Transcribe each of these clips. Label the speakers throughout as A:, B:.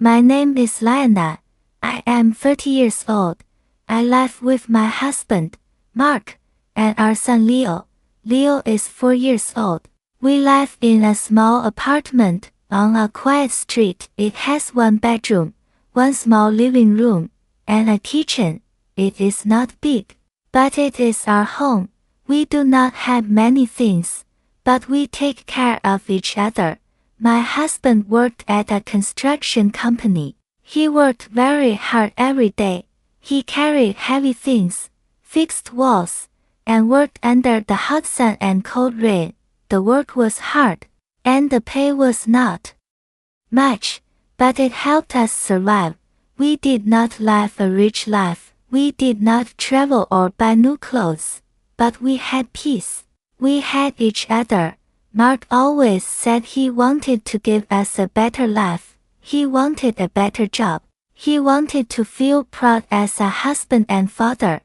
A: My name is Liana. I am 30 years old. I live with my husband, Mark, and our son Leo. Leo is 4 years old. We live in a small apartment on a quiet street. It has one bedroom, one small living room, and a kitchen. It is not big, but it is our home. We do not have many things, but we take care of each other. My husband worked at a construction company. He worked very hard every day. He carried heavy things, fixed walls, and worked under the hot sun and cold rain. The work was hard, and the pay was not much, but it helped us survive. We did not live a rich life. We did not travel or buy new clothes, but we had peace. We had each other. Mark always said he wanted to give us a better life. He wanted a better job. He wanted to feel proud as a husband and father.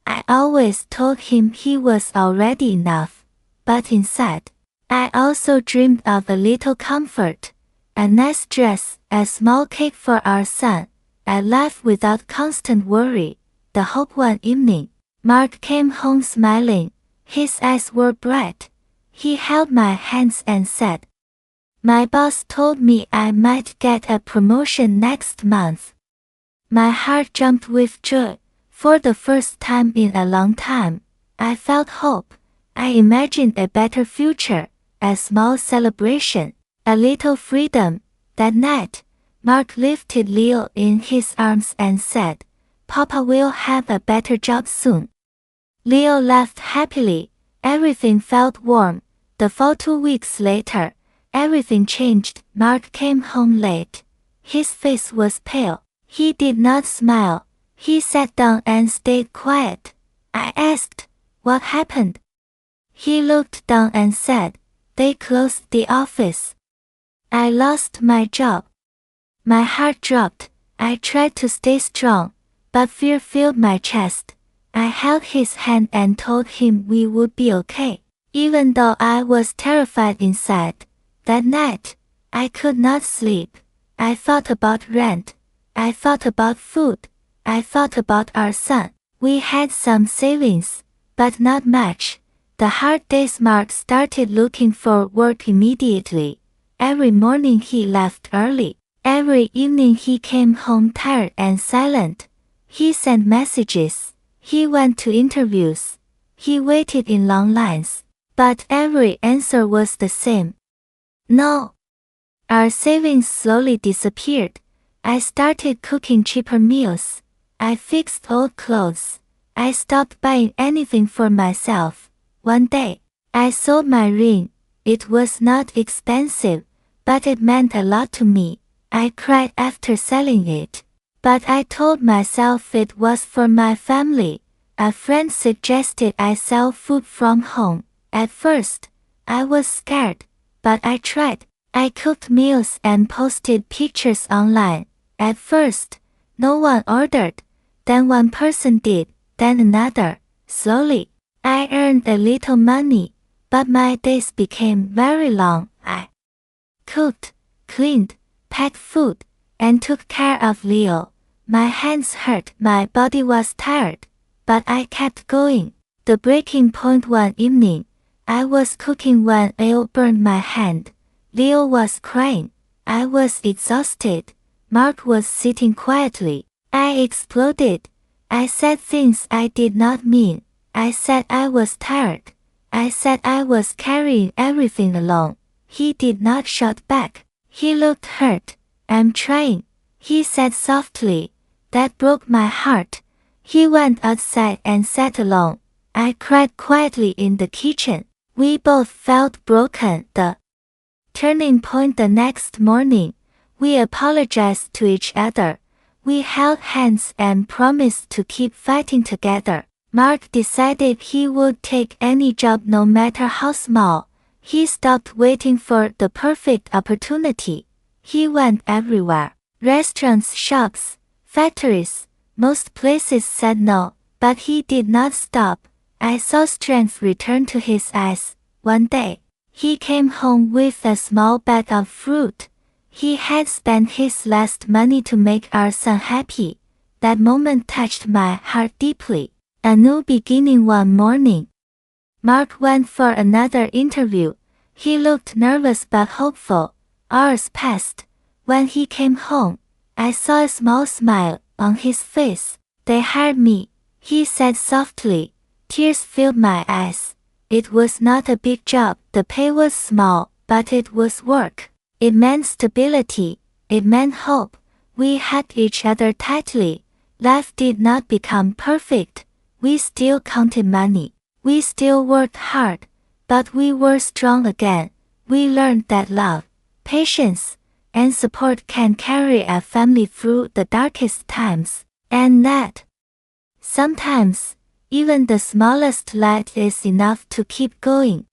A: I always told him he was already enough. But inside, I also dreamed of a little comfort, a nice dress, a small cake for our son, a life without constant worry. The hope one evening, Mark came home smiling. His eyes were bright. He held my hands and said, "My boss told me I might get a promotion next month." My heart jumped with joy. For the first time in a long time, I felt hope. I imagined a better future, a small celebration, a little freedom. That night, Mark lifted Leo in his arms and said, "Papa will have a better job soon." Leo laughed happily. Everything felt warm. The fall 2 weeks later, everything changed. Mark came home late. His face was pale. He did not smile. He sat down and stayed quiet. I asked, "What happened?" He looked down and said, "They closed the office. I lost my job." My heart dropped. I tried to stay strong, but fear filled my chest. I held his hand and told him we would be okay, even though I was terrified inside. That night, I could not sleep. I thought about rent. I thought about food. I thought about our son. We had some savings, but not much. The hard days. Mark started looking for work immediately. Every morning he left early. Every evening he came home tired and silent. He sent messages. He went to interviews. He waited in long lines. But every answer was the same. No. Our savings slowly disappeared. I started cooking cheaper meals. I fixed old clothes. I stopped buying anything for myself. One day, I sold my ring. It was not expensive, but it meant a lot to me. I cried after selling it. But I told myself it was for my family. A friend suggested I sell food from home. At first, I was scared, but I tried. I cooked meals and posted pictures online. At first, no one ordered. Then one person did, then another. Slowly, I earned a little money, but my days became very long. I cooked, cleaned, packed food, and took care of Leo. My hands hurt, my body was tired, but I kept going. The breaking point one evening, I was cooking when oil burned my hand. Leo was crying. I was exhausted. Mark was sitting quietly. I exploded. I said things I did not mean. I said I was tired. I said I was carrying everything alone. He did not shout back. He looked hurt. "I'm trying," he said softly. That broke my heart. He went outside and sat alone. I cried quietly in the kitchen. We both felt broken. The turning point the next morning, we apologized to each other. We held hands and promised to keep fighting together. Mark decided he would take any job no matter how small. He stopped waiting for the perfect opportunity. He went everywhere. Restaurants, shops, factories, most places said no, but he did not stop. I saw strength return to his eyes. One day, he came home with a small bag of fruit. He had spent his last money to make our son happy. That moment touched my heart deeply. A new beginning one morning. Mark went for another interview. He looked nervous but hopeful. Hours passed. When he came home, I saw a small smile on his face. They hired me, he said softly. Tears filled my eyes. It was not a big job, the pay was small, but it was work. It meant stability. It meant hope. We hugged each other tightly. Life did not become perfect. We still counted money. We still worked hard. But we were strong again. We learned that love, patience, and support can carry a family through the darkest times. And that sometimes, even the smallest light is enough to keep going.